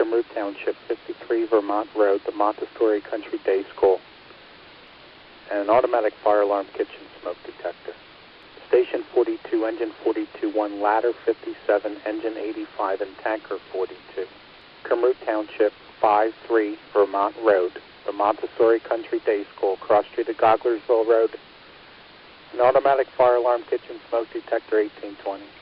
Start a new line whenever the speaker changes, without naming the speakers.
Cumru Township, 53 Vermont Road, the Montessori Country Day School. And an automatic fire alarm kitchen smoke detector. Station 42, engine 42, 1 ladder 57, engine 85, and tanker 42. Cumru Township, 53 Vermont Road, the Montessori Country Day School, cross street of Goglersville Road. An automatic fire alarm kitchen smoke detector 1820.